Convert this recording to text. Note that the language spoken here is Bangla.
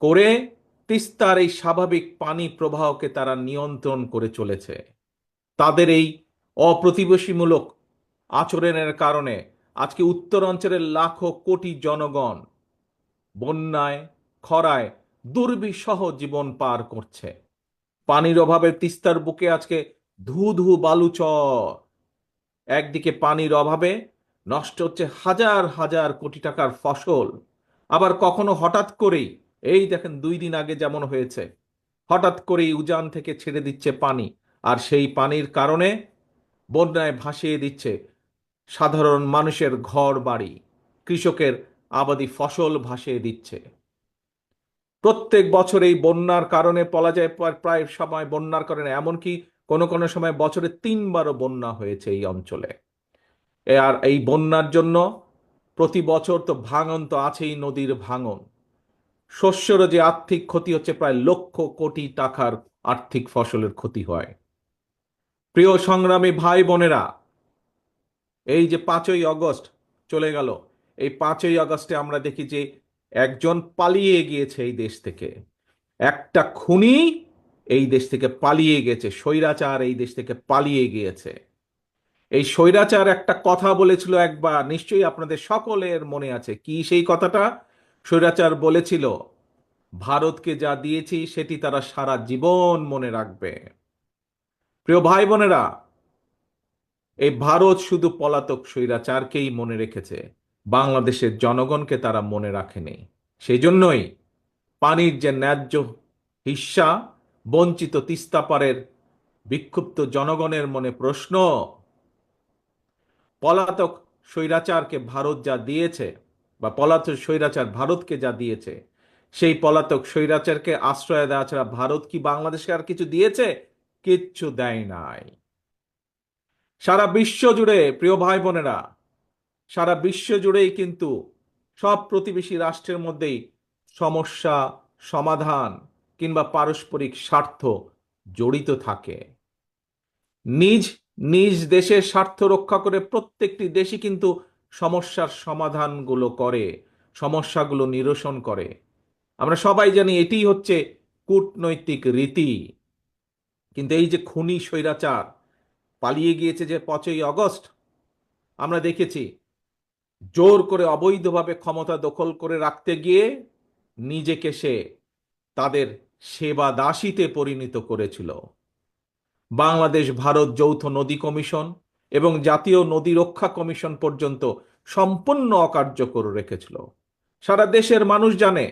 করে তিস্তার এই স্বাভাবিক পানি প্রবাহকে তারা নিয়ন্ত্রণ করে চলেছে। তাদের এই অপ্রতিবেশীমূলক আচরণের কারণে আজকে উত্তরাঞ্চলের লাখো কোটি জনগণ বন্যায়, খরায় দুর্বিষহ জীবন পার করছে। পানির অভাবে তিস্তার বুকে আজকে ধু ধু বালুচর। একদিকে পানির অভাবে নষ্ট হচ্ছে হাজার হাজার কোটি টাকার ফসল, আবার কখনো হঠাৎ করেই, এই দেখেন 2 দিন আগে যেমন হয়েছে, হঠাৎ করেই উজান থেকে ছেড়ে দিচ্ছে পানি, আর সেই পানির কারণে বন্যায় ভাসিয়ে দিচ্ছে সাধারণ মানুষের ঘর বাড়ি, কৃষকের আবাদি ফসল ভাসিয়ে দিচ্ছে। প্রত্যেক বছর এই বন্যার কারণে বলা যায় প্রায় সময় বন্যার কারণে এমনকি কোনো কোনো সময় বছরে 3বারও বন্যা হয়েছে এই অঞ্চলে। আর এই বন্যার জন্য প্রতি বছর তো ভাঙন তো আছেই, নদীর ভাঙন। শস্যেরও যে আর্থিক ক্ষতি হচ্ছে, প্রায় লক্ষ কোটি টাকার আর্থিক ফসলের ক্ষতি হয়। প্রিয় সংগ্রামী ভাই বোনেরা, এই যে 5ই আগস্ট চলে গেল, এই 5ই আগস্টে আমরা দেখি যে একজন পালিয়ে গিয়েছে এই দেশ থেকে। একটা খুনি এই দেশ থেকে পালিয়ে গেছে, স্বৈরাচার এই দেশ থেকে পালিয়ে গিয়েছে। এই স্বৈরাচার একটা কথা বলেছিল একবার, নিশ্চয়ই আপনাদের সকলের মনে আছে। কি সেই কথাটা? স্বৈরাচার বলেছিল, ভারতকে যা দিয়েছি সেটি তারা সারা জীবন মনে রাখবে। প্রিয় ভাই বোনেরা, এই ভারত শুধু পলাতক স্বৈরাচারকেই মনে রেখেছে, বাংলাদেশের জনগণকে তারা মনে রাখেনি। সেই জন্যই পানির যে ন্যায্য হিস্যা বঞ্চিত তিস্তাপারের বিক্ষুব্ধ জনগণের মনে প্রশ্ন, পলাতক স্বৈরাচারকে ভারত যা দিয়েছে, বা পলাতক স্বৈরাচার ভারতকে যা দিয়েছে, সেই পলাতক স্বৈরাচারকে আশ্রয় দেওয়া ছাড়া ভারত কি বাংলাদেশকে আর কিছু দিয়েছে? কিচ্ছু দেয় নাই। সারা বিশ্ব জুড়ে, প্রিয় ভাই বোনেরা, সারা বিশ্ব জুড়েই কিন্তু সব প্রতিবেশী রাষ্ট্রের মধ্যেই সমস্যা সমাধান কিংবা পারস্পরিক স্বার্থ জড়িত থাকে। নিজ নিজ দেশের স্বার্থ রক্ষা করে প্রত্যেকটি দেশই কিন্তু সমস্যার সমাধানগুলো করে, সমস্যাগুলো নিরসন করে। আমরা সবাই জানি এটিই হচ্ছে কূটনৈতিক রীতি। কিন্তু এই যে খুনি স্বৈরাচার পালিয়ে গিয়েছে যে 5ই আগস্ট, আমরা দেখেছি জোর করে অবৈধভাবে ক্ষমতা দখল করে রাখতে গিয়ে নিজেকে সে তাদের সেবা দাসীতে পরিণত করেছিল। বাংলাদেশ ভারত যৌথ নদী কমিশন এবং জাতীয় নদী রক্ষা কমিশন পর্যন্ত সম্পূর্ণ অকার্যকর রেখেছিল। সারা দেশের মানুষ জানে